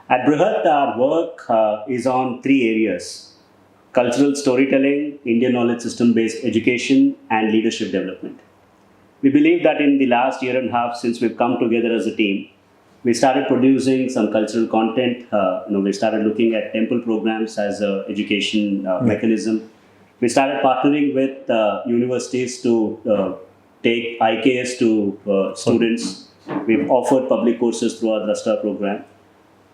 At Brihat, our work is on three areas: cultural storytelling, Indian knowledge system based education, and leadership development. We believe that in the last year and a half, since we've come together as a team, we started producing some cultural content. We started looking at temple programs as an education mechanism. We started partnering with universities to take IKS to students. We've offered public courses through our Drashta program.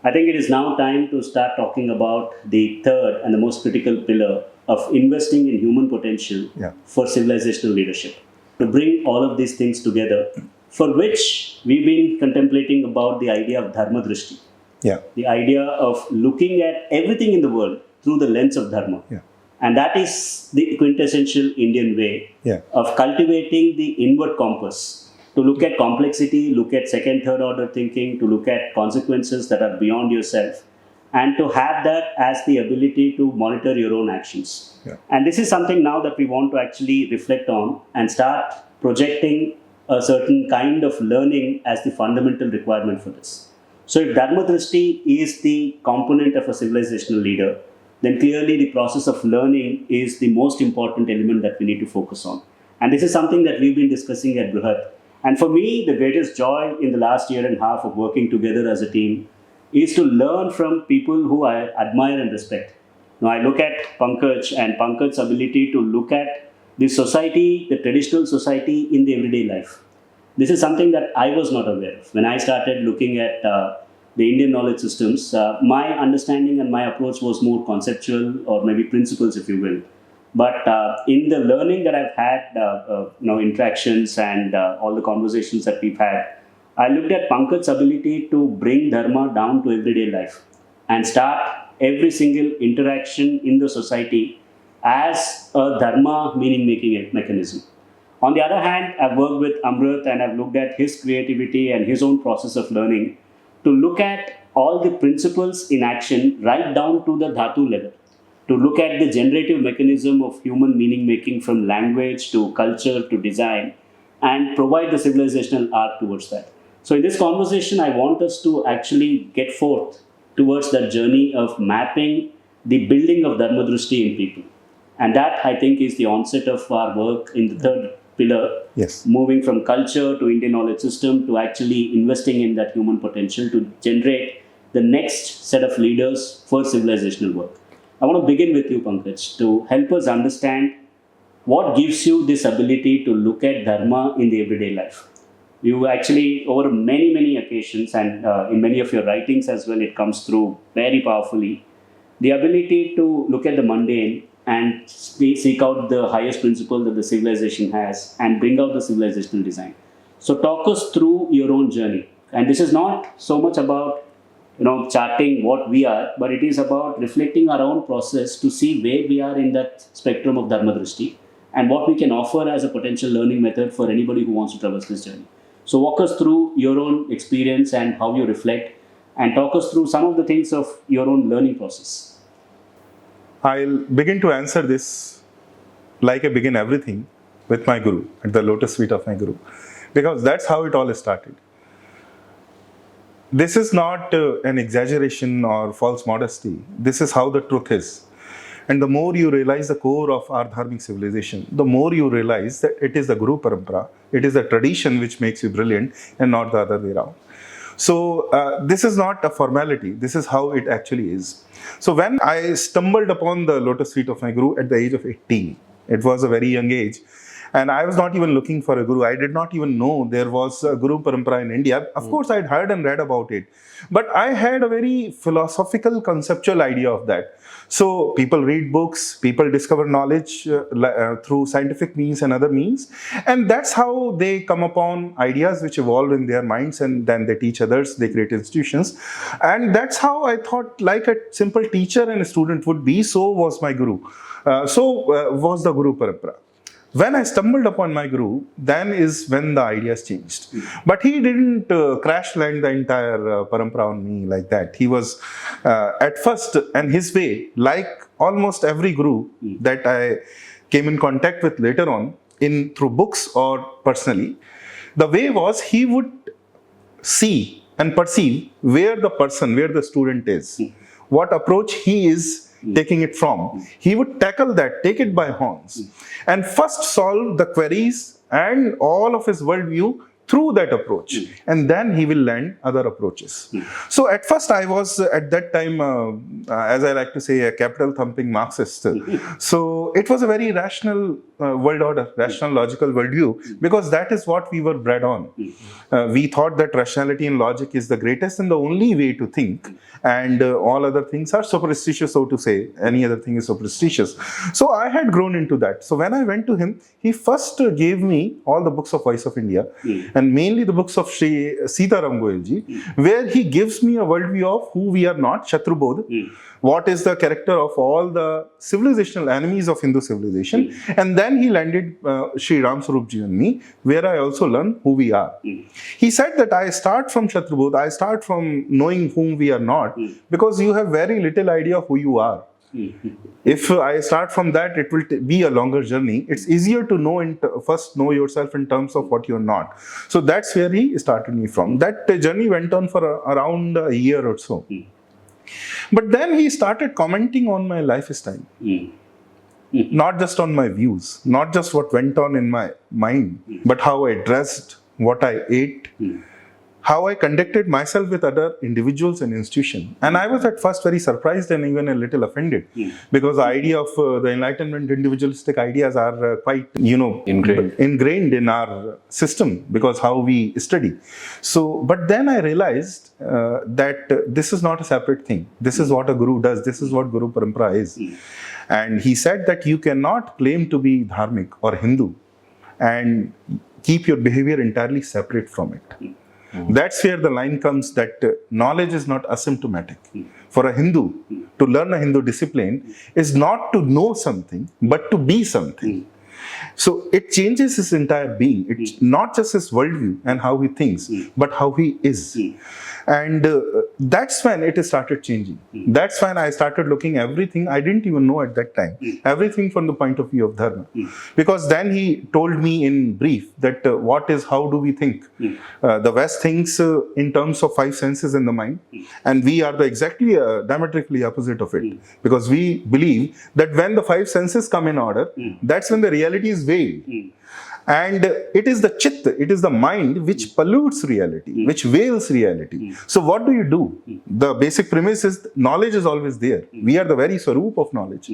I think it is now time to start talking about the third and the most critical pillar of investing in human potential for civilizational leadership. To bring all of these things together, for which we've been contemplating about the idea of Dharma Drishti. The idea of looking at everything in the world through the lens of Dharma. And that is the quintessential Indian way of cultivating the inward compass, to look at complexity, look at second, third order thinking, to look at consequences that are beyond yourself, and to have that as the ability to monitor your own actions. And this is something now that we want to actually reflect on and start projecting a certain kind of learning as the fundamental requirement for this. So if Dharma Drishti is the component of a civilizational leader, then clearly the process of learning is the most important element that we need to focus on. And this is something that we've been discussing at Brihat. And for me, the greatest joy in the last year and a half of working together as a team is to learn from people who I admire and respect. Now I look at Pankaj and Pankaj's ability to look at the society, the traditional society in the everyday life. This is something that I was not aware of. When I started looking at the Indian knowledge systems, my understanding and my approach was more conceptual, or maybe principles, if you will. But in the learning that I've had, interactions and all the conversations that we've had, I looked at Pankaj's ability to bring Dharma down to everyday life and start every single interaction in the society as a Dharma meaning-making mechanism. On the other hand, I've worked with Amrit and I've looked at his creativity and his own process of learning to look at all the principles in action right down to the dhatu level, to look at the generative mechanism of human meaning making from language to culture to design, and provide the civilizational arc towards that. So in this conversation, I want us to actually get forth towards that journey of mapping the building of Dharma Drishti in people. And that, I think, is the onset of our work in the third pillar, moving from culture to Indian knowledge system to actually investing in that human potential to generate the next set of leaders for civilizational work. I want to begin with you, Pankaj, to help us understand what gives you this ability to look at Dharma in the everyday life. You actually, over many, many occasions, and in many of your writings as well, it comes through very powerfully, the ability to look at the mundane and seek out the highest principle that the civilization has and bring out the civilizational design. So talk us through your own journey. And this is not so much about charting what we are, but it is about reflecting our own process to see where we are in that spectrum of Dharma Drishti and what we can offer as a potential learning method for anybody who wants to traverse this journey. So walk us through your own experience and how you reflect, and talk us through some of the things of your own learning process. I'll begin to answer this like I begin everything, with my Guru, at the lotus feet of my Guru, because that's how it all started. This is not an exaggeration or false modesty. This is how the truth is. And the more you realize the core of our dharmic civilization, the more you realize that it is the Guru Paramparā, it is the tradition which makes you brilliant and not the other way around. So this is not a formality, this is how it actually is. So when I stumbled upon the lotus feet of my Guru at the age of 18, it was a very young age, and I was not even looking for a Guru. I did not even know there was a Guru Paramparā in India. Of course, I had heard and read about it, but I had a very philosophical, conceptual idea of that. So people read books, people discover knowledge through scientific means and other means, and that's how they come upon ideas which evolve in their minds, and then they teach others, they create institutions. And that's how I thought, like a simple teacher and a student would be, so was my Guru. Was the Guru Paramparā. When I stumbled upon my Guru, then is when the ideas changed. But he didn't crash land the entire parampara on me like that. He was at first, and his way, like almost every Guru that I came in contact with later on, through books or personally, the way was he would see and perceive where the person, where the student is, what approach he is taking it from. He would tackle that, take it by horns, and first solve the queries and all of his worldview through that approach, and then he will learn other approaches. So at first I was at that time, as I like to say, a capital thumping Marxist. So it was a very rational world order, rational logical worldview, because that is what we were bred on. We thought that rationality and logic is the greatest and the only way to think, and all other things are superstitious, so to say. Any other thing is superstitious. So I had grown into that. So when I went to him, he first gave me all the books of Voice of India, and mainly the books of Sri Sitaram Goyalji, where he gives me a worldview of who we are not, Shatru Bodh, what is the character of all the civilizational enemies of Hindu civilization, and then he landed Sri Ram Swarup Ji and me, where I also learned who we are. He said that I start from Shatru Bodh, I start from knowing whom we are not, because you have very little idea of who you are. If I start from that, it will be a longer journey. It's easier to know first know yourself in terms of what you're not. So that's where he started me from. That journey went on for around a year or so. But then he started commenting on my lifestyle. Not just on my views, not just what went on in my mind, but how I dressed, what I ate, how I conducted myself with other individuals and institutions. And I was at first very surprised and even a little offended, because the idea of the Enlightenment individualistic ideas are quite, ingrained in our system, because how we study. So, but then I realized that this is not a separate thing. This is what a guru does. This is what Guru Paramparā is. And he said that you cannot claim to be dharmic or Hindu and keep your behavior entirely separate from it. That's where the line comes that knowledge is not asymptomatic. For a Hindu, to learn a Hindu discipline is not to know something, but to be something. So it changes his entire being. It's not just his worldview and how he thinks, but how he is. And that's when it started changing. That's when I started looking everything I didn't even know at that time, everything from the point of view of Dharma. Because then he told me in brief that how do we think? The West thinks in terms of five senses in the mind, and we are the exactly diametrically opposite of it. Because we believe that when the five senses come in order, that's when the reality is veiled. And it is the chit, it is the mind which pollutes reality, which veils reality. So what do you do? The basic premise is knowledge is always there. We are the very swarup of knowledge.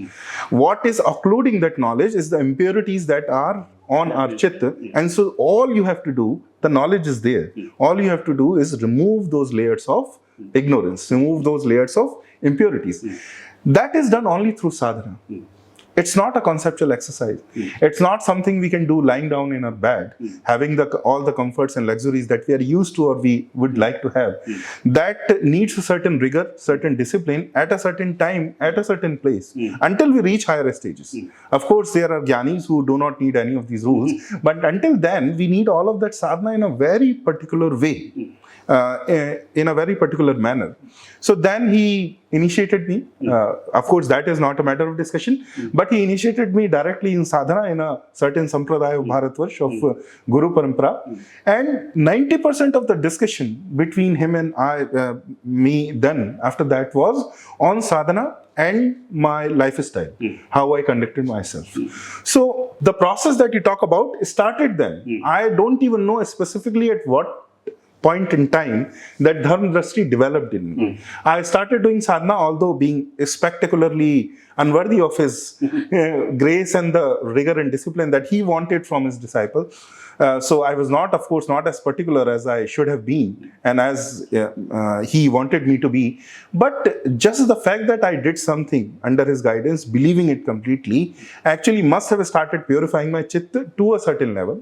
What is occluding that knowledge is the impurities that are on our chit. And so all you have to do, the knowledge is there. All you have to do is remove those layers of ignorance, remove those layers of impurities. That is done only through sadhana. It's not a conceptual exercise. It's not something we can do lying down in our bed, having all the comforts and luxuries that we are used to or we would like to have. That needs a certain rigor, certain discipline at a certain time, at a certain place, until we reach higher stages. Of course, there are jnanis who do not need any of these rules, but until then, we need all of that sadhana in a very particular way. In a very particular manner. So then he initiated me. Of course, that is not a matter of discussion, but he initiated me directly in sadhana in a certain sampradaya of Bharatvarsh of Guru Paramparā. And 90% of the discussion between him and me then after that was on sadhana and my lifestyle, how I conducted myself. So the process that you talk about started then. I don't even know specifically at what point in time that Dharma Drishti developed in me. I started doing sadhana, although being spectacularly unworthy of his grace and the rigor and discipline that he wanted from his disciple. So I was not, of course, not as particular as I should have been and as he wanted me to be. But just the fact that I did something under his guidance, believing it completely, actually must have started purifying my chitta to a certain level.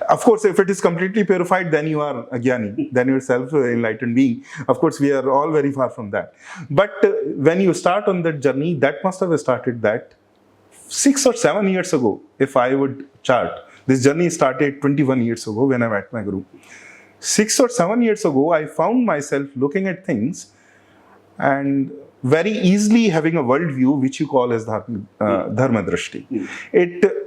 Of course, if it is completely purified, then you are a jnani, then you are self-enlightened being. Of course, we are all very far from that. But when you start on that journey, that must have started that 6 or 7 years ago, if I would chart. This journey started 21 years ago when I met my Guru. 6 or 7 years ago, I found myself looking at things and very easily having a worldview which you call as Dharma Drishti.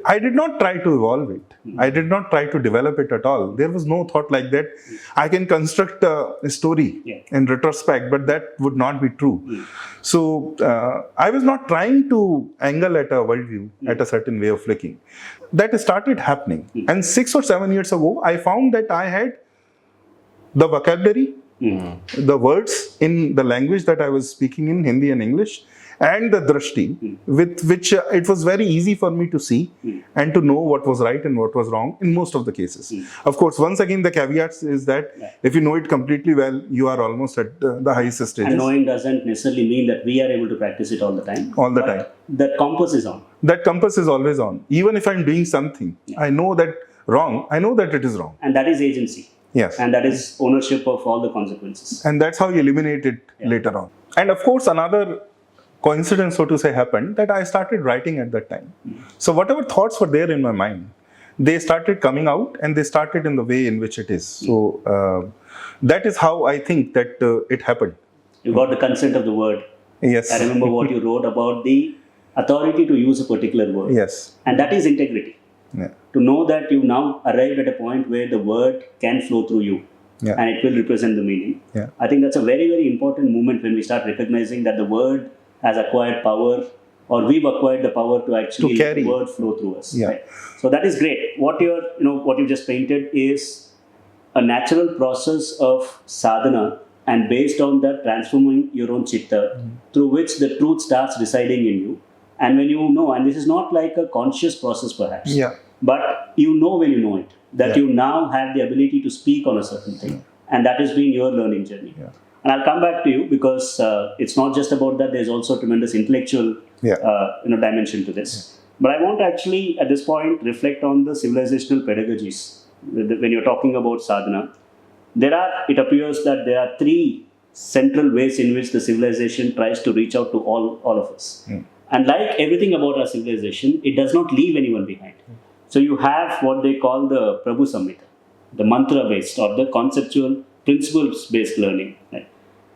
I did not try to evolve it. I did not try to develop it at all. There was no thought like that. I can construct a story in retrospect, but that would not be true. So I was not trying to angle at a worldview, at a certain way of looking. That started happening. And 6 or 7 years ago, I found that I had the vocabulary, the words in the language that I was speaking in, Hindi and English, and the drishti, with which it was very easy for me to see and to know what was right and what was wrong in most of the cases. Of course, once again, the caveat is that if you know it completely well, you are almost at the highest stages. And knowing doesn't necessarily mean that we are able to practice it all the time. All the time. That compass is on. That compass is always on. Even if I'm doing something, I know that wrong, I know that it is wrong. And that is agency. Yes. And that is ownership of all the consequences. And that's how you eliminate it later on. And of course, another coincidence, so to say, happened that I started writing at that time. So whatever thoughts were there in my mind, they started coming out and they started in the way in which it is. So that is how I think that it happened. You got the consent of the word. Yes. I remember what you wrote about the authority to use a particular word. Yes. And that is integrity. Yeah. To know that you now arrived at a point where the word can flow through you and it will represent the meaning. Yeah. I think that's a very, very important moment when we start recognizing that the word has acquired power, or we've acquired the power to actually let the word flow through us. Yeah. Right? So that is great. What you just painted is a natural process of sadhana, and based on that, transforming your own chitta, through which the truth starts residing in you. And when you know, and this is not like a conscious process perhaps, but you know when you know it, that you now have the ability to speak on a certain thing. And that has been your learning journey. And I'll come back to you because it's not just about that, there's also a tremendous intellectual dimension to this. But I want to actually, at this point, reflect on the civilizational pedagogies. When you're talking about sadhana, it appears that there are 3 central ways in which the civilization tries to reach out to all of us. And like everything about our civilization, it does not leave anyone behind. So you have what they call the Prabhu Samhita, the mantra-based or the conceptual principles-based learning. Right?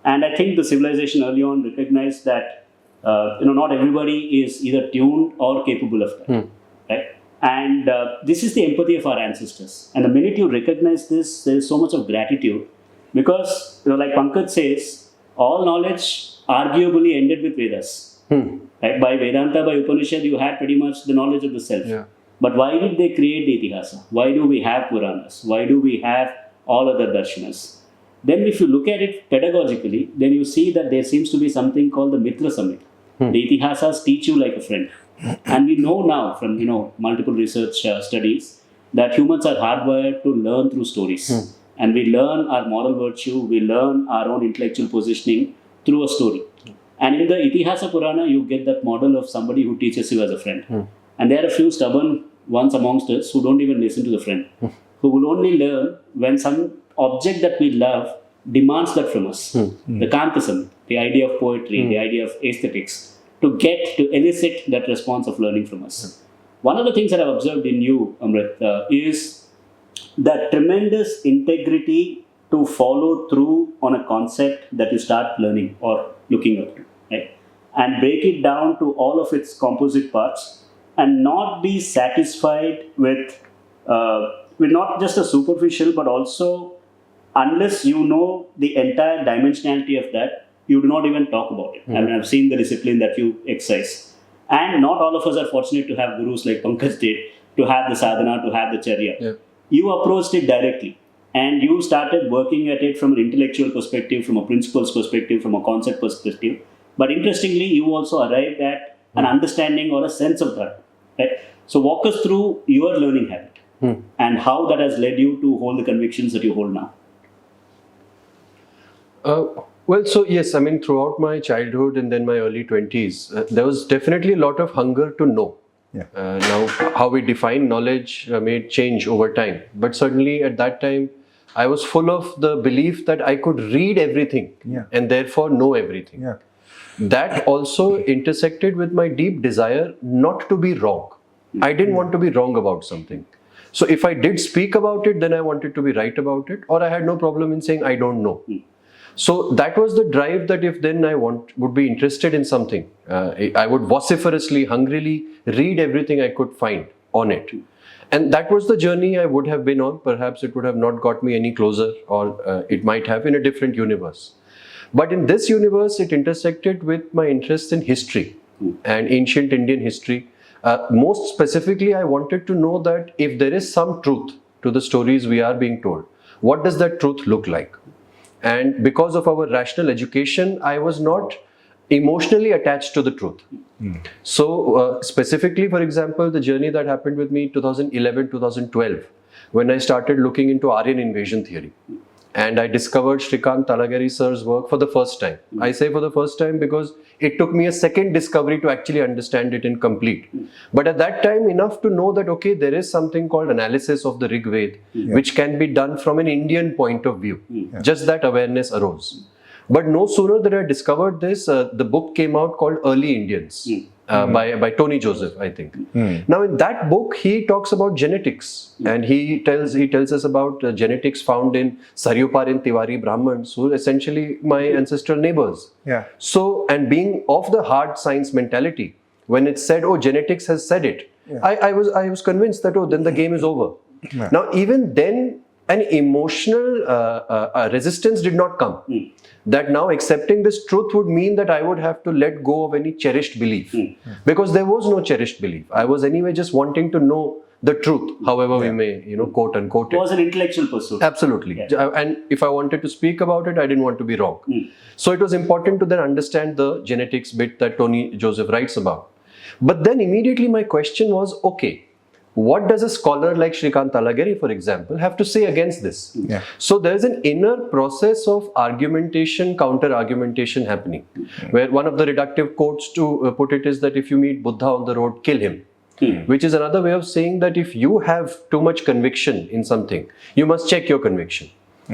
And I think the civilization early on recognized that not everybody is either tuned or capable of that. Right? And this is the empathy of our ancestors. And the minute you recognize this, there is so much of gratitude because, like Pankaj says, all knowledge arguably ended with Vedas. Right? By Vedanta, by Upanishad, you had pretty much the knowledge of the self. But why did they create the Itihasa? Why do we have Puranas? Why do we have all other darshanas? Then if you look at it pedagogically, then you see that there seems to be something called the Mitra Samhita. The Itihasas teach you like a friend. And we know now from multiple research studies that humans are hardwired to learn through stories. And we learn our moral virtue, we learn our own intellectual positioning through a story. And in the Itihasa Purana, you get that model of somebody who teaches you as a friend. And there are a few stubborn ones amongst us who don't even listen to the friend, who will only learn when some object that we love demands that from us. The Kantasam, the idea of poetry, the idea of aesthetics, to elicit that response of learning from us. One of the things that I've observed in you, Amrit, is that tremendous integrity to follow through on a concept that you start learning or looking up to, right? And break it down to all of its composite parts and not be satisfied with not just a superficial, but also unless you know the entire dimensionality of that, you do not even talk about it. I mean, I've seen the discipline that you exercise. And not all of us are fortunate to have gurus like Pankaj did, to have the sadhana, to have the charya. You approached it directly. And you started working at it from an intellectual perspective, from a principles perspective, from a concept perspective. But interestingly, you also arrived at an understanding or a sense of that. Right? So walk us through your learning habit and how that has led you to hold the convictions that you hold now. Well, so yes, I mean, throughout my childhood and then my early 20s, there was definitely a lot of hunger to know. Now, how we define knowledge may change over time. But certainly at that time, I was full of the belief that I could read everything and therefore know everything. That also intersected with my deep desire not to be wrong. I didn't want to be wrong about something. So if I did speak about it, then I wanted to be right about it, or I had no problem in saying I don't know. So that was the drive that if then I would be interested in something, I would vociferously, hungrily read everything I could find on it. And that was the journey I would have been on. Perhaps it would have not got me any closer, or it might have in a different universe. But in this universe, it intersected with my interest in history and ancient Indian history. Most specifically, I wanted to know that if there is some truth to the stories we are being told, what does that truth look like? And because of our rational education, I was not emotionally attached to the truth. So specifically, for example, the journey that happened with me 2011, 2012, when I started looking into Aryan invasion theory. And I discovered Shrikant Talageri sir's work for the first time. I say for the first time because it took me a second discovery to actually understand it in complete. But at that time, enough to know that, okay, there is something called analysis of the Rig Veda, which can be done from an Indian point of view. Just that awareness arose. But no sooner that I discovered this, the book came out called Early Indians by Tony Joseph, I think. Now, in that book, he talks about genetics, and he tells us about genetics found in Saryuparin Tiwari Brahmins, who are essentially my ancestral neighbors. So, and being of the hard science mentality, when it said, "Oh, genetics has said it," I was convinced that, oh, then the game is over. Now, even then, an emotional resistance did not come. That now accepting this truth would mean that I would have to let go of any cherished belief. Because there was no cherished belief. I was anyway just wanting to know the truth, however we may, quote unquote it. It was an intellectual pursuit. Absolutely. And if I wanted to speak about it, I didn't want to be wrong. So it was important to then understand the genetics bit that Tony Joseph writes about. But then immediately my question was, okay, what does a scholar like Shrikant Talageri, for example, have to say against this? So there's an inner process of argumentation, counter-argumentation happening, where one of the reductive quotes to put it is that if you meet Buddha on the road, kill him. Which is another way of saying that if you have too much conviction in something, you must check your conviction.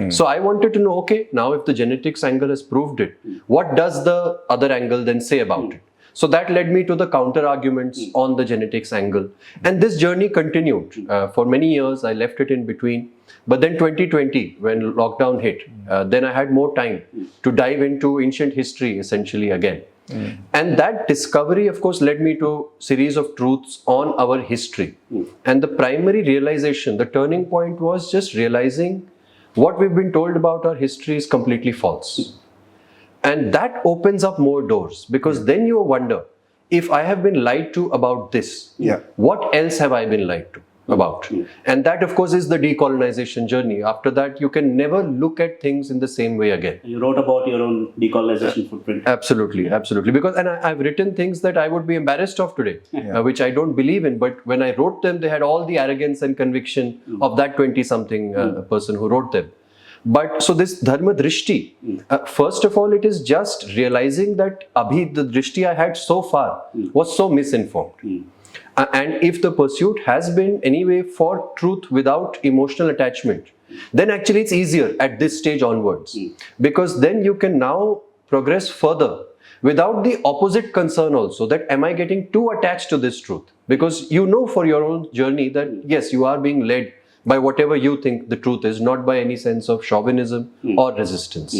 So I wanted to know, okay, now if the genetics angle has proved it, what does the other angle then say about it? So that led me to the counter arguments on the genetics angle. And this journey continued for many years. I left it in between. But then 2020, when lockdown hit, then I had more time to dive into ancient history essentially again. And that discovery, of course, led me to a series of truths on our history. And the primary realization, the turning point was just realizing what we've been told about our history is completely false. And that opens up more doors, because then you wonder, if I have been lied to about this, what else have I been lied to about? And that, of course, is the decolonization journey. After that, you can never look at things in the same way again. You wrote about your own decolonization footprint. Absolutely. Because, and I've written things that I would be embarrassed of today, which I don't believe in. But when I wrote them, they had all the arrogance and conviction of that 20-something person who wrote them. But so this Dharma Drishti, first of all, it is just realizing that the Drishti I had so far was so misinformed. And if the pursuit has been anyway for truth without emotional attachment, then actually it's easier at this stage onwards. Because then you can now progress further without the opposite concern also, that am I getting too attached to this truth? Because you know for your own journey that yes, you are being led by whatever you think the truth is, not by any sense of chauvinism or resistance.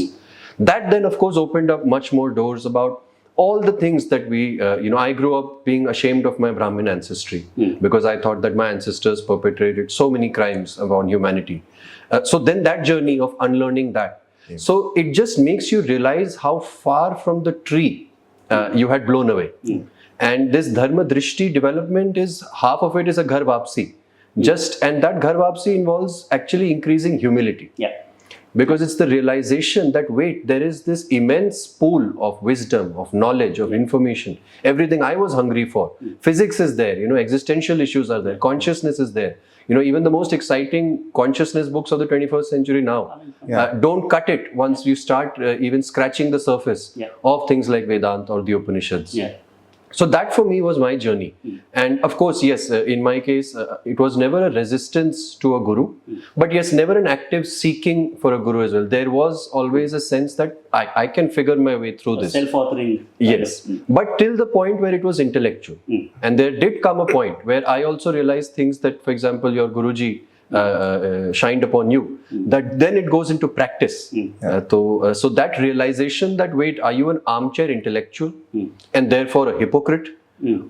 That then, of course, opened up much more doors about all the things that we, I grew up being ashamed of my Brahmin ancestry because I thought that my ancestors perpetrated so many crimes upon humanity. So then that journey of unlearning that. So it just makes you realize how far from the tree you had blown away. And this Dharma Drishti development is, half of it is a ghar vapsi. And that ghar vapsi involves actually increasing humility. Because it's the realization that, wait, there is this immense pool of wisdom, of knowledge, of information. Everything I was hungry for. Physics is there, existential issues are there, consciousness is there. Even the most exciting consciousness books of the 21st century now don't cut it once you start even scratching the surface of things like Vedanta or the Upanishads. So that for me was my journey. And of course, yes, in my case, it was never a resistance to a guru, but yes, never an active seeking for a guru as well. There was always a sense that I can figure my way through this. Self-authoring. Yes, but till the point where it was intellectual. And there did come a point where I also realized things that, for example, your Guruji shined upon you, that then it goes into practice. So that realization that, wait, are you an armchair intellectual and therefore a hypocrite?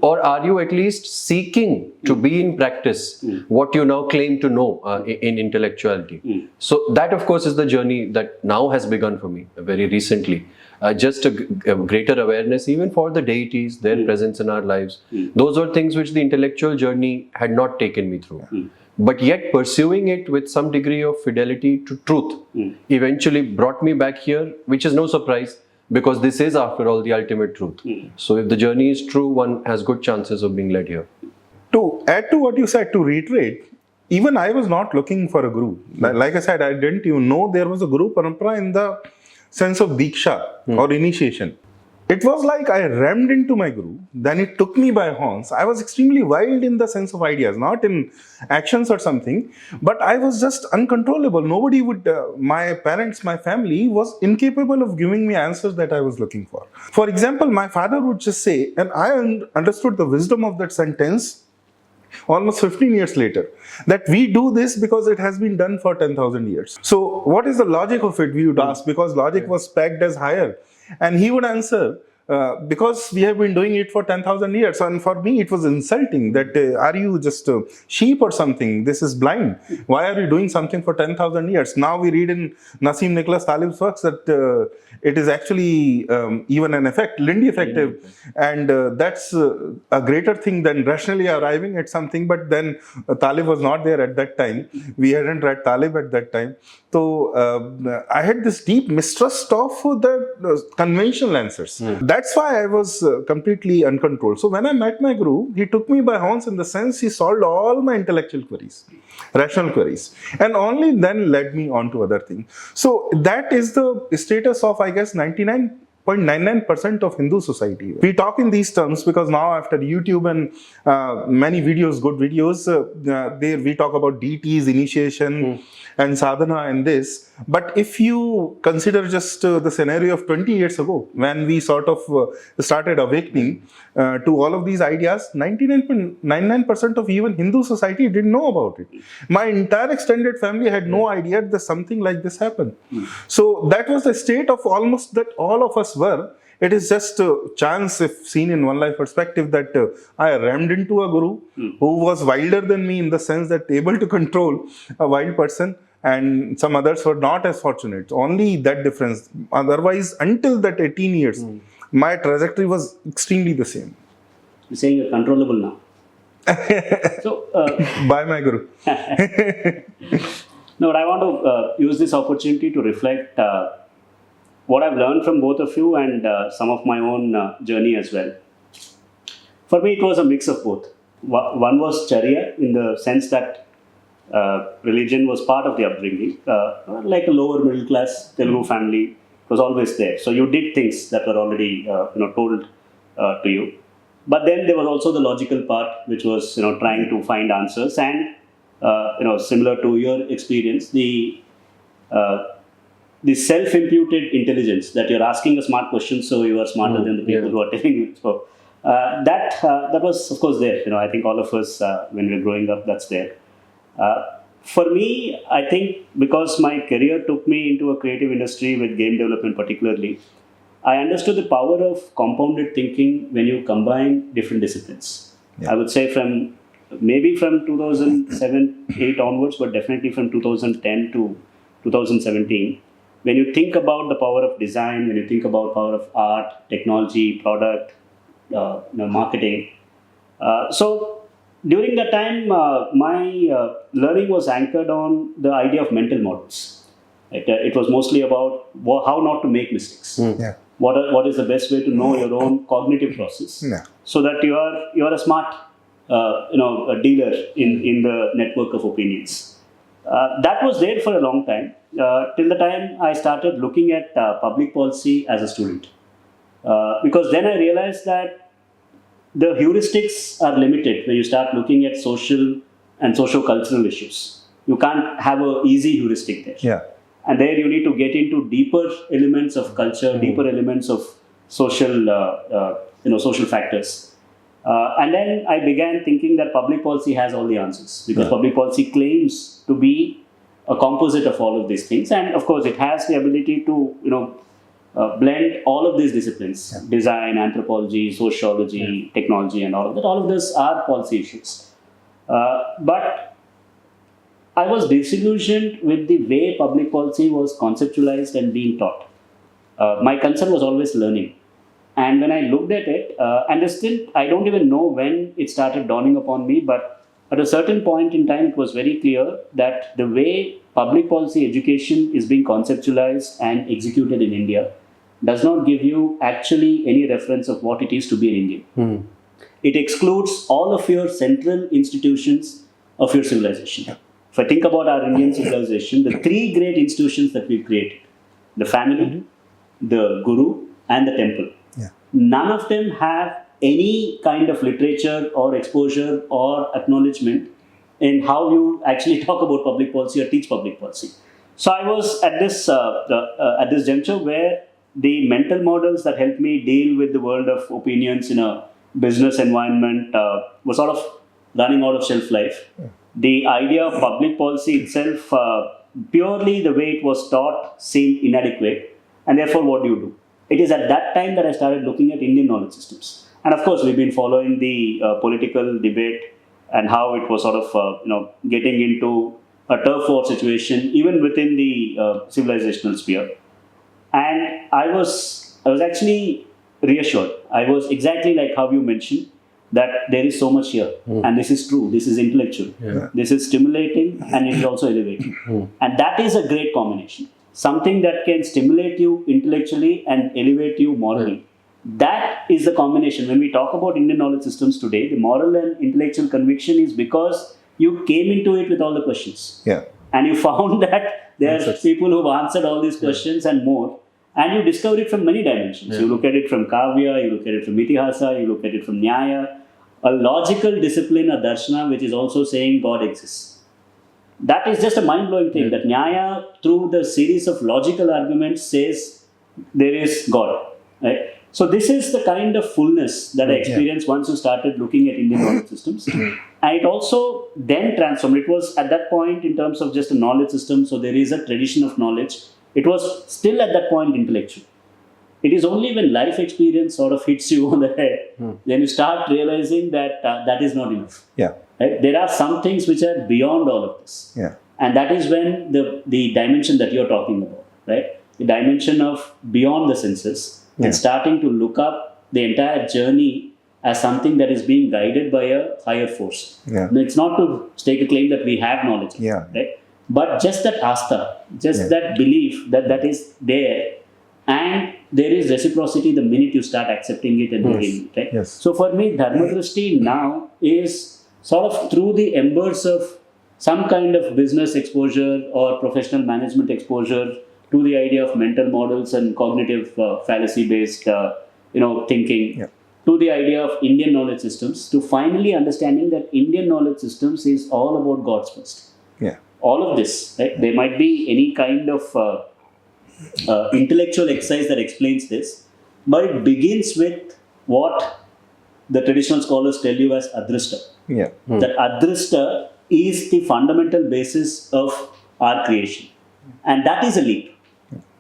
Or are you at least seeking to be in practice what you now claim to know in intellectuality? So that, of course, is the journey that now has begun for me very recently. Just a greater awareness even for the deities, their presence in our lives. Those are things which the intellectual journey had not taken me through. But yet pursuing it with some degree of fidelity to truth eventually brought me back here, which is no surprise, because this is, after all, the ultimate truth. So if the journey is true, one has good chances of being led here. To add to what you said, to reiterate, even I was not looking for a guru. Like I said, I didn't even know there was a Guru Paramparā in the sense of Diksha or initiation. It was like I rammed into my guru, then it took me by horns. I was extremely wild in the sense of ideas, not in actions or something, but I was just uncontrollable. Nobody would, my parents, my family was incapable of giving me answers that I was looking for. For example, my father would just say, and I understood the wisdom of that sentence almost 15 years later, that we do this because it has been done for 10,000 years. So what is the logic of it, we would ask, because logic was pegged as higher. And he would answer, because we have been doing it for 10,000 years. And for me, it was insulting that, are you just a sheep or something? This is blind. Why are you doing something for 10,000 years? Now we read in Nassim Nicholas Taleb's works that it is actually even an effect, Lindy effective. And that's a greater thing than rationally arriving at something. But then Taleb was not there at that time. We hadn't read Taleb at that time. So I had this deep mistrust of the conventional answers. That's why I was completely uncontrolled. So when I met my guru, he took me by horns in the sense he solved all my intellectual queries, rational queries, and only then led me on to other things. So that is the status of, I guess, 99.99% of Hindu society. We talk in these terms because now after YouTube and many videos, good videos, there we talk about deities, initiation and sadhana and this. But if you consider just the scenario of 20 years ago, when we sort of started awakening to all of these ideas, 99.99% of even Hindu society didn't know about it. My entire extended family had no idea that something like this happened. So that was the state of almost that all of us were. It is just chance, if seen in one life perspective, that I rammed into a guru who was wilder than me in the sense that able to control a wild person, and some others were not as fortunate. Only that difference. Otherwise, until that 18 years, my trajectory was extremely the same. You're saying you're controllable now. So, By my guru. no, but I want to use this opportunity to reflect what I've learned from both of you and some of my own journey as well. For me, it was a mix of both. One was Charya, in the sense that religion was part of the upbringing. Like a lower middle class Telugu family was always there. So you did things that were already told to you. But then there was also the logical part, which was trying to find answers, and similar to your experience, the self-imputed intelligence that you're asking a smart question, so you are smarter than the people who are telling you. So that was, of course, there. I think all of us, when we were growing up, that's there. For me, I think because my career took me into a creative industry with game development particularly, I understood the power of compounded thinking when you combine different disciplines. I would say maybe from 2007-8 onwards, but definitely from 2010 to 2017. When you think about the power of design, when you think about power of art, technology, product, marketing. So during that time, my learning was anchored on the idea of mental models. It was mostly about how not to make mistakes. What is the best way to know your own cognitive process, so that you are a smart a dealer in the network of opinions. That was there for a long time, till the time I started looking at public policy as a student. Because then I realized that the heuristics are limited when you start looking at social and socio-cultural issues. You can't have an easy heuristic there. And there you need to get into deeper elements of culture, deeper elements of social, social factors. And then I began thinking that public policy has all the answers, because public policy claims to be a composite of all of these things. And of course, it has the ability to, blend all of these disciplines, design, anthropology, sociology, technology, and all of that. All of this are policy issues. But I was disillusioned with the way public policy was conceptualized and being taught. My concern was always learning. And when I looked at it, I don't even know when it started dawning upon me, but at a certain point in time, it was very clear that the way public policy education is being conceptualized and executed in India does not give you actually any reference of what it is to be an Indian. It excludes all of your central institutions of your civilization. If I think about our Indian civilization, the three great institutions that we've created, the family, the guru, and the temple. None of them have any kind of literature or exposure or acknowledgement in how you actually talk about public policy or teach public policy. So I was at this juncture where the mental models that helped me deal with the world of opinions in a business environment was sort of running out of shelf life. The idea of public policy itself, purely the way it was taught, seemed inadequate. And therefore, what do? It is at that time that I started looking at Indian knowledge systems. And of course, we've been following the political debate and how it was sort of, getting into a turf war situation, even within the civilizational sphere. And I was actually reassured. I was exactly like how you mentioned, that there is so much here. And this is true. This is intellectual. This is stimulating, and it is also elevating. And that is a great combination. Something that can stimulate you intellectually and elevate you morally. That is the combination. When we talk about Indian knowledge systems today, the moral and intellectual conviction is because you came into it with all the questions. And you found that there are people who've answered all these questions and more. And you discover it from many dimensions. You look at it from Kavya, you look at it from Itihasa, you look at it from Nyaya. A logical discipline, a darshana, which is also saying God exists. That is just a mind-blowing thing, that Nyaya, through the series of logical arguments, says there is God. Right? So this is the kind of fullness that I experienced once you started looking at Indian knowledge systems. And it also then transformed. It was at that point in terms of just a knowledge system, so there is a tradition of knowledge. It was still at that point intellectual. It is only when life experience sort of hits you on the head, then you start realizing that that is not enough. Right? There are some things which are beyond all of this. And that is when the dimension that you're talking about, right? The dimension of beyond the senses, and starting to look up the entire journey as something that is being guided by a higher force. It's not to stake a claim that we have knowledge, right? But just that astha, just that belief that is there, and there is reciprocity the minute you start accepting it and doing it, right? So for me, Dharma Drishti now is sort of through the embers of some kind of business exposure or professional management exposure to the idea of mental models and cognitive fallacy-based, thinking, to the idea of Indian knowledge systems, to finally understanding that Indian knowledge systems is all about God's first. All of this, right? There might be any kind of intellectual exercise that explains this, but it begins with what the traditional scholars tell you as Adrishta. That Adrishta is the fundamental basis of our creation. And that is a leap.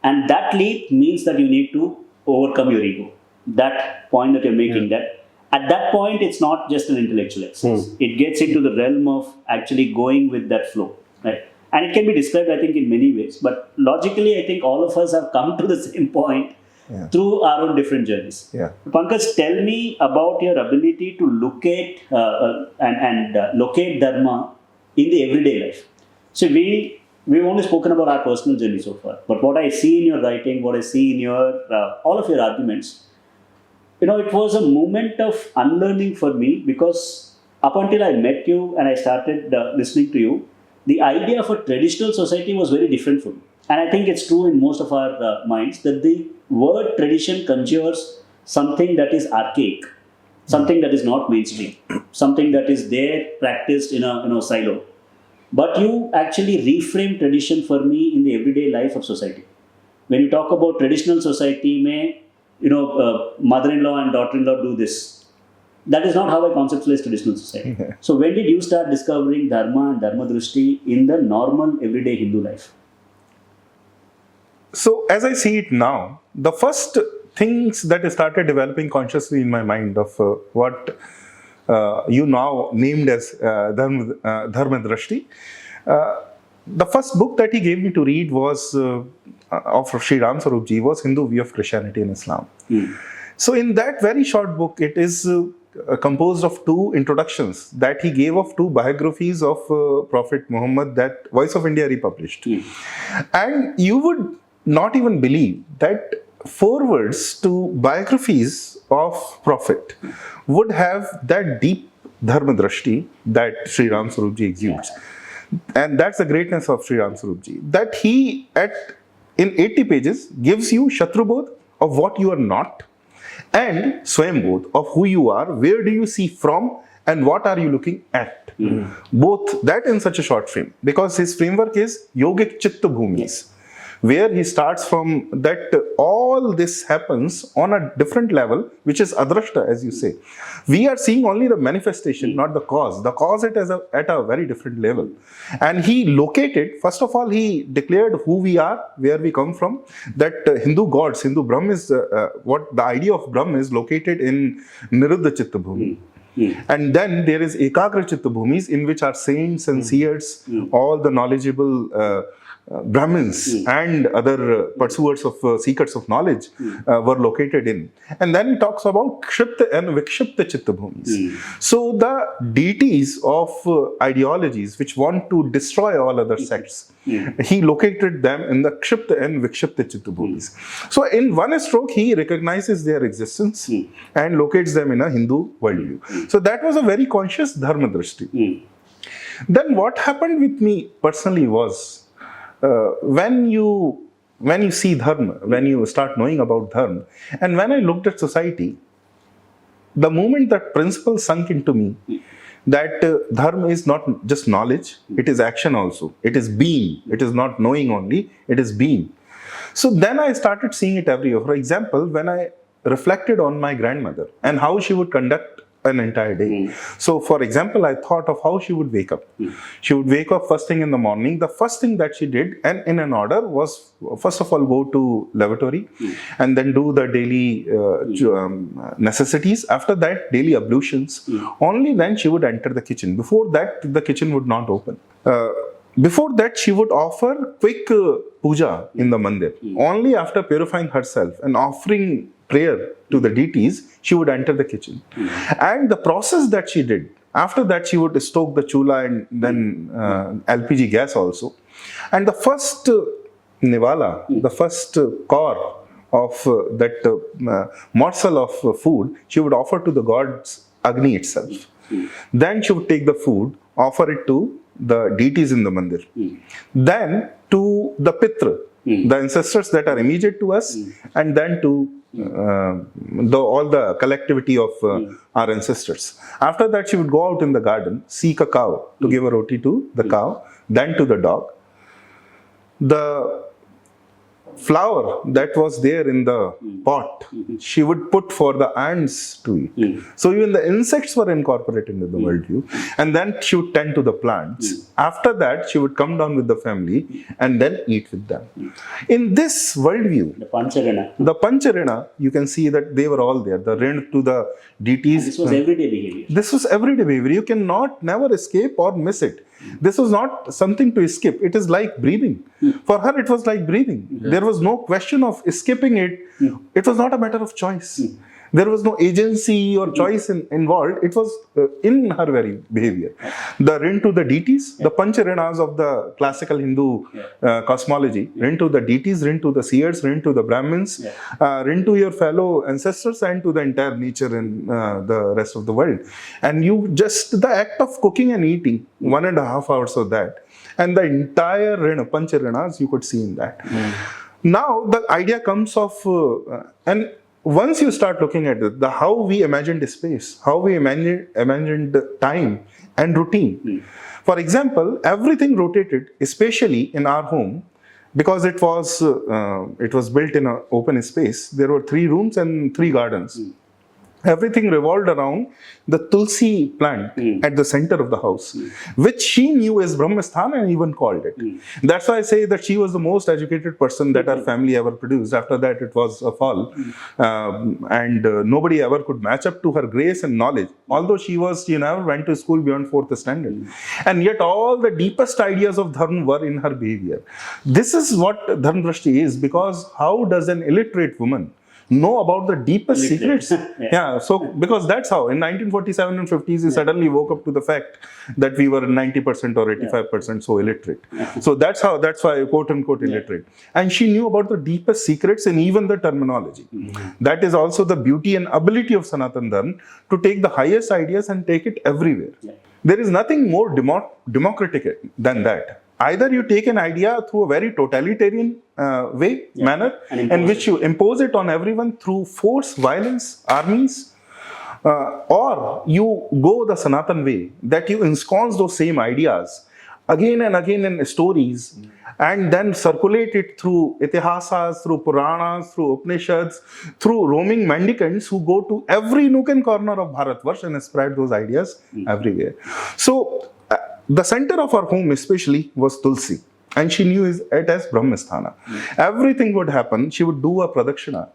And that leap means that you need to overcome your ego. That point that you're making, that at that point, it's not just an intellectual exercise. It gets into the realm of actually going with that flow. Right? And it can be described, I think, in many ways. But logically, I think all of us have come to the same point through our own different journeys. Pankaj, tell me about your ability to locate and locate Dharma in the everyday life. So we've only spoken about our personal journey so far. But what I see in your writing, what I see in your all of your arguments, it was a moment of unlearning for me, because up until I met you and I started listening to you, the idea of a traditional society was very different for me. And I think it's true in most of our minds that the word tradition conjures something that is archaic, something that is not mainstream, something that is there practiced in a silo. But you actually reframe tradition for me in the everyday life of society. When you talk about traditional society, mother-in-law and daughter-in-law do this. That is not how I conceptualize traditional society. So when did you start discovering Dharma and Dharma Drishti in the normal everyday Hindu life? So as I see it now, the first things that started developing consciously in my mind of what you now named as Dharma Dṛṣṭi, the first book that he gave me to read was of Sri Ram Swarup Ji, was Hindu View of Christianity and Islam. So in that very short book, it is composed of two introductions that he gave of two biographies of Prophet Muhammad that Voice of India republished. And you would not even believe that forewords to biographies of Prophet would have that deep Dharma Drishti that Sri Ram Swarup Ji exudes. And that's the greatness of Sri Ram Swarup Ji. That he, in 80 pages, gives you Shatrubodh of what you are not, and Swayambodh of who you are, where do you see from, and what are you looking at. Both that in such a short frame. Because his framework is Yogic Chitta Bhumis, where he starts from that all this happens on a different level, which is adrashta, as you say. We are seeing only the manifestation, not the cause. The cause it is at a very different level. And he located, first of all, he declared who we are, where we come from, that Hindu gods, Hindu Brahm is, what the idea of Brahm is located in Niruddha Chitta Bhumi. And then there is Ekagra Chitta Bhumis, in which are saints and seers, all the knowledgeable Brahmins and other pursuers of seekers of knowledge were located in. And then he talks about Kshipta and Vikshipta Chitta Bhumis. So the deities of ideologies which want to destroy all other sects, he located them in the Kshipta and Vikshipta Chitta Bhumis. So in one stroke, he recognizes their existence and locates them in a Hindu worldview. So that was a very conscious Dharma Drishti. Then what happened with me personally was, when you see Dharma, when you start knowing about Dharma, and when I looked at society, the moment that principle sunk into me, that Dharma is not just knowledge, it is action also. It is being. It is not knowing only, it is being. So then I started seeing it everywhere. For example, when I reflected on my grandmother and how she would conduct an entire day. So for example, I thought of how she would wake up. She would wake up first thing in the morning. The first thing that she did, and in an order, was first of all go to lavatory and then do the daily necessities. After that, daily ablutions. Only then she would enter the kitchen. Before that, the kitchen would not open. Before that, she would offer quick puja in the mandir. Only after purifying herself and offering prayer to the deities, she would enter the kitchen. And the process that she did, after that she would stoke the chula and then LPG gas also. And the first nivala, the first core of that morsel of food, she would offer to the gods Agni itself. Then she would take the food, offer it to the deities in the mandir. Then to the Pitra, the ancestors that are immediate to us, and then to all the collectivity of our ancestors. After that, she would go out in the garden, seek a cow to give a roti to the cow, then to the dog. The flour that was there in the pot, she would put for the ants to eat. So even the insects were incorporated into the worldview. And then she would tend to the plants. After that, she would come down with the family and then eat with them. In this worldview, the Pancharana, you can see that they were all there. The rin to the deities. And this was everyday behavior. This was everyday behavior. You cannot never escape or miss it. This was not something to skip. It is like breathing. For her, it was like breathing. There was no question of escaping it. It was not a matter of choice. There was no agency or choice involved. It was in her very behavior. The rin to the deities, the Pancharanas of the classical Hindu cosmology, rin to the deities, rin to the seers, rin to the Brahmins, rin to your fellow ancestors and to the entire nature and the rest of the world. And you just, the act of cooking and eating, 1.5 hours of that, and the entire rin, Pancharanas, you could see in that. Now, the idea comes of, and once you start looking at it, how we imagined space, how we imagined time and routine. For example, everything rotated, especially in our home, because it was built in an open space. There were 3 rooms and 3 gardens. Everything revolved around the tulsi plant at the center of the house, which she knew as Brahmasthana and even called it. That's why I say that she was the most educated person that our family ever produced. After that, it was a fall. And nobody ever could match up to her grace and knowledge. Although she never went to school beyond 4th standard. And yet all the deepest ideas of Dharma were in her behavior. This is what Dharma Drishti is, because how does an illiterate woman know about the deepest secrets? So because that's how in 1947 and 50s we suddenly woke up to the fact that we were 90% or 85% so illiterate. So that's why quote unquote illiterate. And she knew about the deepest secrets and even the terminology. That is also the beauty and ability of Sanatana Dharma, to take the highest ideas and take it everywhere. There is nothing more democratic than that. Either you take an idea through a very totalitarian manner, in which you impose it on everyone through force, violence, armies, or you go the Sanatan way, that you ensconce those same ideas again and again in stories, and then circulate it through itihasas, through Puranas, through Upanishads, through roaming mendicants who go to every nook and corner of Bharatvarsh and spread those ideas everywhere. So the center of our home especially was Tulsi, and she knew it as Brahmasthana. Everything would happen. She would do a pradakshina.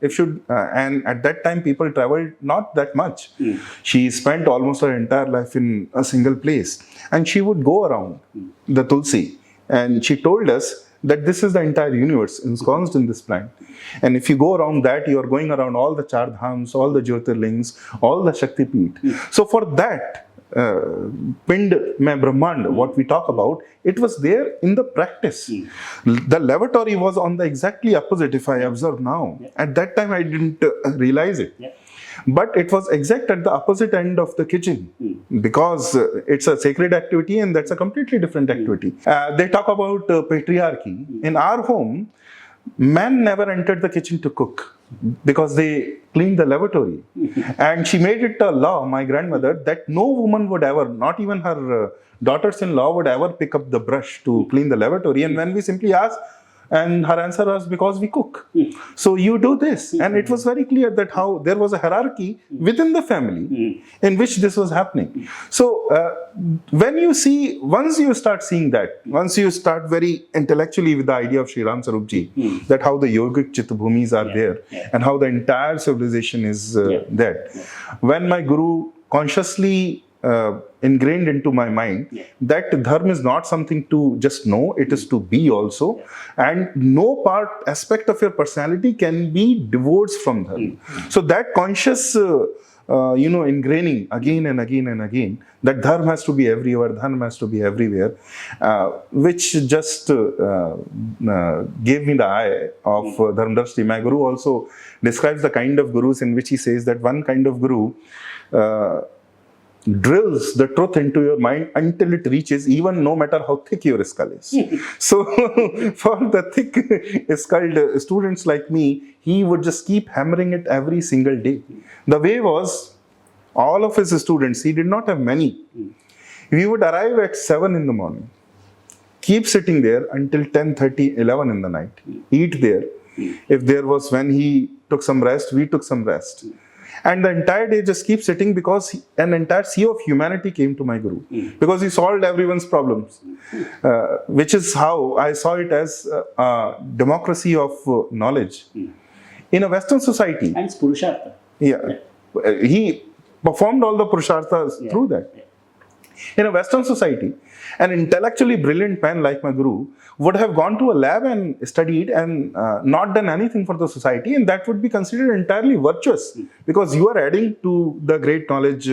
And at that time people traveled not that much. She spent almost her entire life in a single place, and she would go around the Tulsi, and she told us that this is the entire universe ensconced in this plant. And if you go around that, you are going around all the Char Dhams, all the Jyotirlings, all the Shakti Peeth. So for that, Pind mein Brahmand, what we talk about, it was there in the practice. The lavatory was on the exactly opposite, if I observe now. At that time, I didn't realize it. But it was exact at the opposite end of the kitchen, because it's a sacred activity and that's a completely different activity. They talk about patriarchy. In our home, men never entered the kitchen to cook, because they cleaned the lavatory. And she made it a law, my grandmother, that no woman would ever, not even her daughters-in-law, would ever pick up the brush to clean the lavatory. And when we simply asked, and her answer was, because we cook. So you do this. And it was very clear that how there was a hierarchy within the family in which this was happening. So once you start seeing that, once you start very intellectually with the idea of Sri Ram Sarupji, that how the yogic Chitta-bhumis are there, and how the entire civilization is there. When my Guru consciously ingrained into my mind that Dharma is not something to just know, it is to be also, and no aspect of your personality can be divorced from Dharma. So that conscious ingraining again and again and again, that Dharma has to be everywhere, Dharma has to be everywhere, which just gave me the eye of Dharma Dṛṣṭi. My Guru also describes the kind of Gurus in which he says that one kind of Guru drills the truth into your mind until it reaches, even no matter how thick your skull is. So for the thick-skulled students like me, he would just keep hammering it every single day. The way was, all of his students, he did not have many. We would arrive at 7 in the morning, keep sitting there until 10:30, 11 in the night, eat there. If there was, when he took some rest, we took some rest. And the entire day just keep sitting, because an entire sea of humanity came to my Guru. Because he solved everyone's problems. Which is how I saw it as a democracy of knowledge. In a Western society. And it's Purushartha. He performed all the Purusharthas through that. In a Western society, an intellectually brilliant man like my Guru would have gone to a lab and studied and not done anything for the society, and that would be considered entirely virtuous, because you are adding to the great knowledge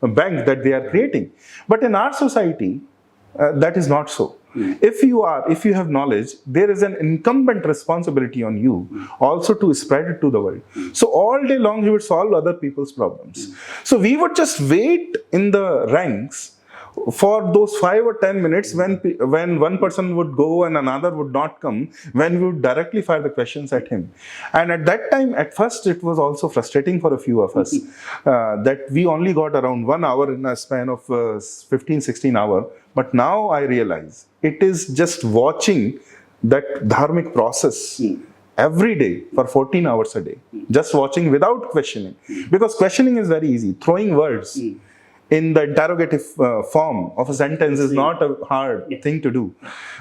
bank that they are creating. But in our society, that is not so. If you have knowledge, there is an incumbent responsibility on you also to spread it to the world. So all day long he would solve other people's problems. So we would just wait in the ranks for those 5 or 10 minutes when one person would go and another would not come, when we would directly fire the questions at him. And at that time, at first, it was also frustrating for a few of us that we only got around 1 hour in a span of 15, 16 hours. But now I realize it is just watching that dharmic process every day for 14 hours a day, just watching without questioning. Because questioning is very easy. Throwing words in the interrogative form of a sentence is not a hard thing to do.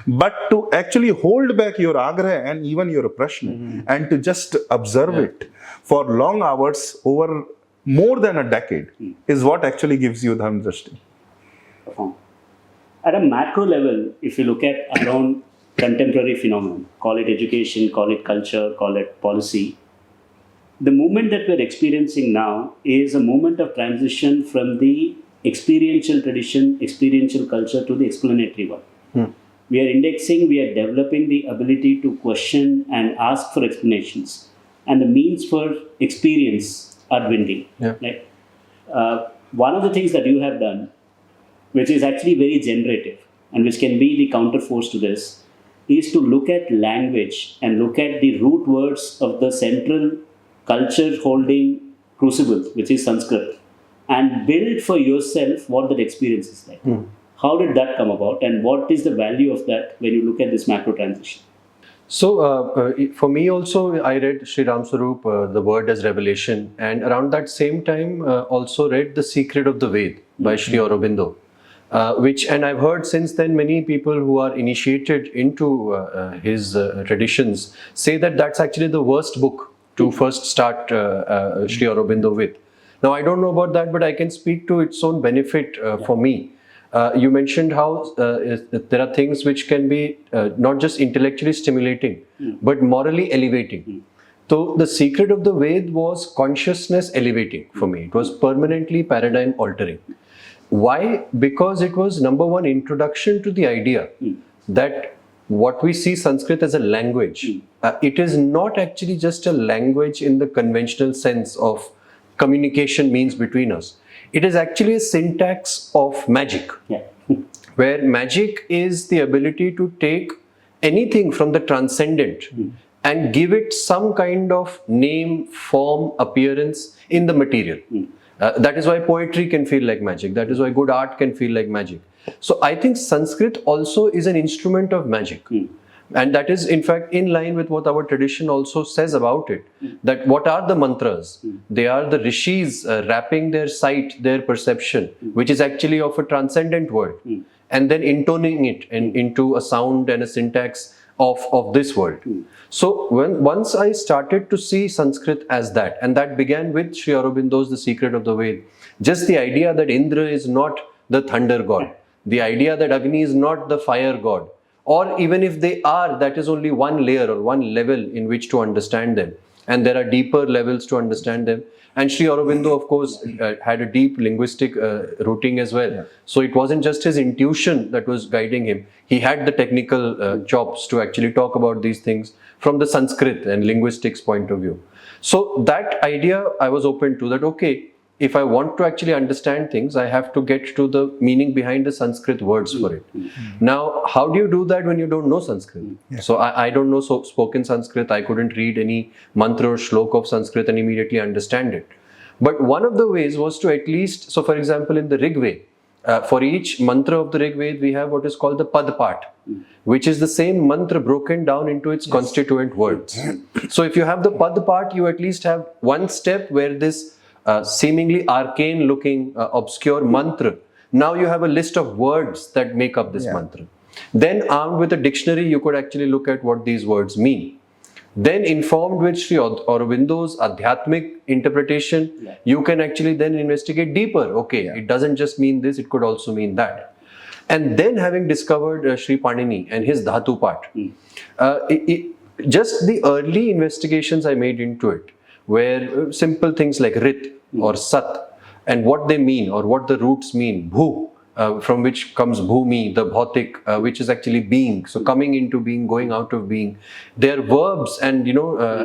But to actually hold back your agraha and even your prashna and to just observe it for long hours over more than a decade is what actually gives you Dharma Drishti. At a macro level, if you look at around contemporary phenomenon, call it education, call it culture, call it policy, the movement that we're experiencing now is a moment of transition from the experiential tradition, experiential culture to the explanatory one. We are indexing, we are developing the ability to question and ask for explanations, and the means for experience are dwindling. Right? One of the things that you have done, which is actually very generative and which can be the counterforce to this, is to look at language and look at the root words of the central culture holding crucible, which is Sanskrit, and build for yourself what that experience is like. How did that come about, and what is the value of that when you look at this macro transition? So for me also, I read Sri Ram Swarup, The Word as Revelation, and around that same time also read The Secret of the Ved by Sri Aurobindo. And I've heard since then many people who are initiated into his traditions say that that's actually the worst book to first start Sri Aurobindo with. Now, I don't know about that, but I can speak to its own benefit for me. You mentioned how there are things which can be not just intellectually stimulating, but morally elevating. So the secret of the Ved was consciousness elevating for me. It was permanently paradigm altering. Why? Because it was, number one, introduction to the idea that what we see Sanskrit as a language, it is not actually just a language in the conventional sense of communication means between us. It is actually a syntax of magic, where magic is the ability to take anything from the transcendent and give it some kind of name, form, appearance in the material. That is why poetry can feel like magic. That is why good art can feel like magic. So I think Sanskrit also is an instrument of magic. And that is in fact in line with what our tradition also says about it. That what are the mantras? They are the rishis wrapping their sight, their perception, which is actually of a transcendent world, and then intoning it into a sound and a syntax of this world. So once I started to see Sanskrit as that, and that began with Sri Aurobindo's The Secret of the Ved, just the idea that Indra is not the thunder god, the idea that Agni is not the fire god, or even if they are, that is only one layer or one level in which to understand them. And there are deeper levels to understand them. And Sri Aurobindo, of course, had a deep linguistic rooting as well. So it wasn't just his intuition that was guiding him. He had the technical chops to actually talk about these things from the Sanskrit and linguistics point of view. So that idea I was open to, that okay, if I want to actually understand things, I have to get to the meaning behind the Sanskrit words for it. Now, how do you do that when you don't know Sanskrit? So I don't know spoken Sanskrit. I couldn't read any mantra or shloka of Sanskrit and immediately understand it. But one of the ways was to at least, so for example, in the Rig Veda, for each mantra of the Rig Veda, we have what is called the Pad Part, which is the same mantra broken down into its constituent words. So if you have the Pad Part, you at least have one step where this seemingly arcane looking obscure mantra, now you have a list of words that make up this mantra. Then armed with a dictionary, you could actually look at what these words mean. Then informed with Sri Aurobindo's Adhyatmic interpretation, you can actually then investigate deeper. Okay, it doesn't just mean this, it could also mean that. And then having discovered Sri Panini and his Dhatu part, just the early investigations I made into it, where simple things like Rit or Sat and what they mean or what the roots mean, Bhu, from which comes Bhumi, the Bhautik, which is actually being, so coming into being, going out of being. They're verbs and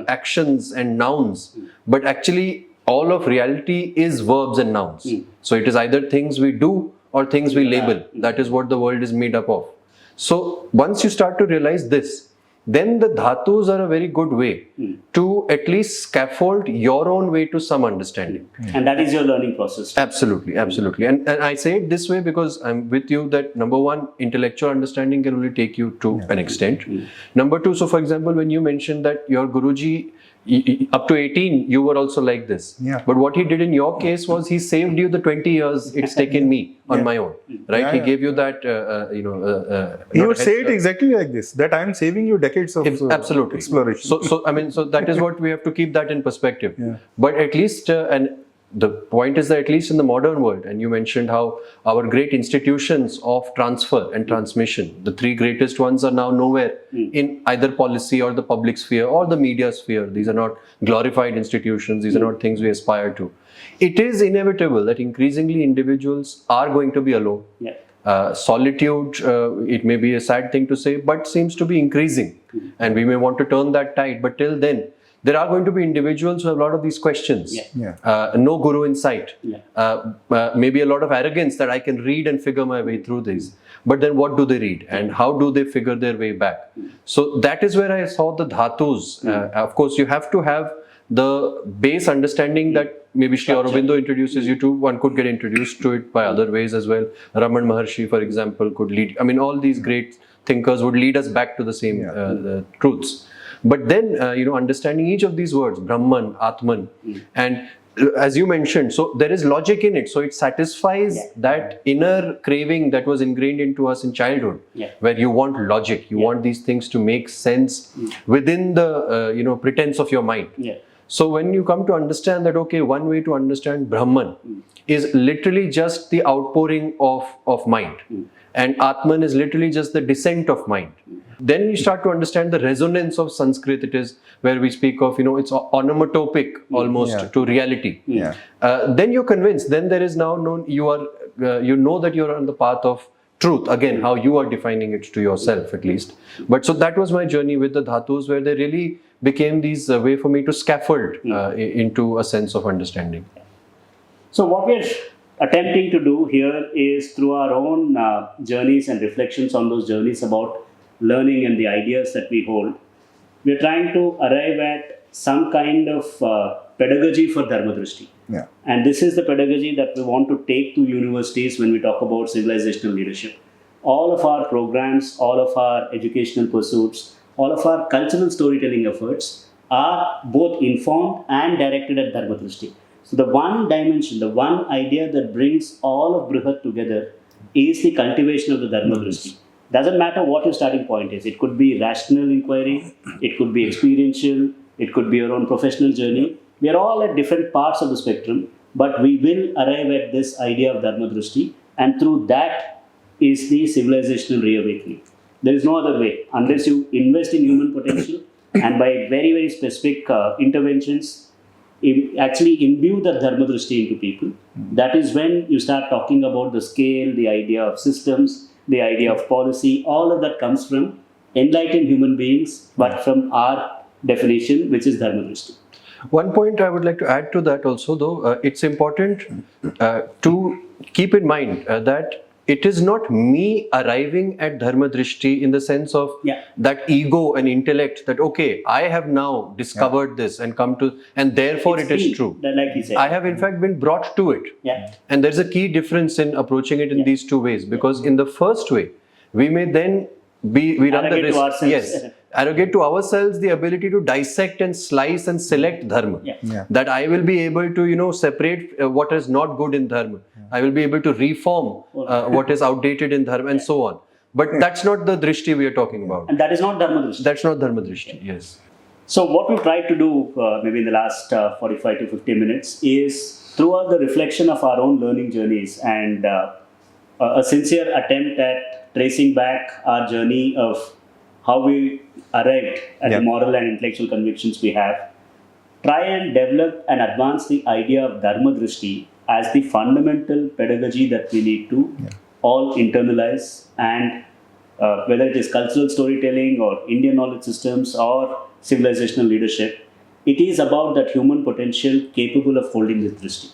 actions and nouns, but actually all of reality is verbs and nouns. So it is either things we do or things we label. That is what the world is made up of. So once you start to realize this, then the dhatus are a very good way to at least scaffold your own way to some understanding. And that is your learning process. Absolutely. And I say it this way because I'm with you that number one, intellectual understanding can only take you to an extent. Number two, so for example, when you mentioned that your Guruji, up to 18, you were also like this. Yeah. But what he did in your case was he saved you the 20 years it's taken me on my own. Right? Yeah, he yeah. gave you that, He would say it exactly like this, that I am saving you decades of Absolutely. exploration. So that is what we have to keep that in perspective. But at least, and the point is that at least in the modern world, and you mentioned how our great institutions of transfer and transmission, the three greatest ones are now nowhere in either policy or the public sphere or the media sphere. These are not glorified institutions. These are not things we aspire to. It is inevitable that increasingly individuals are going to be alone. Solitude, it may be a sad thing to say, but seems to be increasing. And we may want to turn that tide. But till then, there are going to be individuals who have a lot of these questions. No guru in sight. Maybe a lot of arrogance that I can read and figure my way through these. But then what do they read? And how do they figure their way back? So that is where I saw the dhatus. Of course, you have to have the base understanding that maybe Sri Aurobindo introduces you to. One could get introduced to it by other ways as well. Raman Maharshi, for example, could lead. I mean, all these great thinkers would lead us back to the same truths. But then, understanding each of these words, Brahman, Atman, and as you mentioned, so there is logic in it. So it satisfies that inner craving that was ingrained into us in childhood, where you want logic, you want these things to make sense within the, pretense of your mind. So when you come to understand that, okay, one way to understand Brahman is literally just the outpouring of mind. And Atman is literally just the descent of mind. Then you start to understand the resonance of Sanskrit. It is where we speak of, it's onomatopic almost to reality. Then you're convinced. Then there is now known, you know that you're on the path of truth. Again, how you are defining it to yourself at least. But so that was my journey with the dhatus, where they really became these way for me to scaffold into a sense of understanding. So what we're attempting to do here is through our own journeys and reflections on those journeys about learning and the ideas that we hold, we're trying to arrive at some kind of pedagogy for Dharma Drishti. And this is the pedagogy that we want to take to universities when we talk about civilizational leadership. All of our programs, all of our educational pursuits, all of our cultural storytelling efforts are both informed and directed at Dharma Drishti. So the one dimension, the one idea that brings all of Brihat together is the cultivation of the Dharma Drishti. Doesn't matter what your starting point is. It could be rational inquiry, it could be experiential, it could be your own professional journey. We are all at different parts of the spectrum, but we will arrive at this idea of Dharma Drishti, and through that is the civilizational reawakening. There is no other way unless you invest in human potential and by very, very specific interventions, actually imbue the Dharma Drishti into people. That is when you start talking about the scale, the idea of systems, the idea of policy. All of that comes from enlightened human beings, but from our definition, which is Dharma Drishti. One point I would like to add to that also, though, it's important to keep in mind that it is not me arriving at Dharma Drishti in the sense of that ego and intellect that, okay, I have now discovered this and come to, and therefore it is true. Like you said. I have in fact been brought to it. And there's a key difference in approaching it in these two ways, because in the first way, we may then we run the risk. Arrogate to ourselves the ability to dissect and slice and select dharma. That I will be able to, separate what is not good in dharma. I will be able to reform what is outdated in dharma and so on. But that's not the drishti we are talking about. And that is not Dharma Drishti. That's not Dharma Drishti, yes. So what we've tried to do maybe in the last 45 to 50 minutes is throughout the reflection of our own learning journeys and a sincere attempt at tracing back our journey of how we arrived at the moral and intellectual convictions we have, try and develop and advance the idea of Dharma Drishti as the fundamental pedagogy that we need to all internalize, and whether it is cultural storytelling or Indian knowledge systems or civilizational leadership, it is about that human potential capable of holding this Drishti.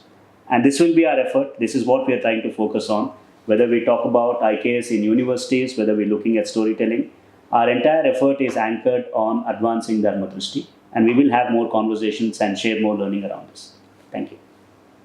And this will be our effort. This is what we are trying to focus on. Whether we talk about IKS in universities, whether we're looking at storytelling, Our entire effort is anchored on advancing Dharma Drishti, and we will have more conversations and share more learning around this. Thank you.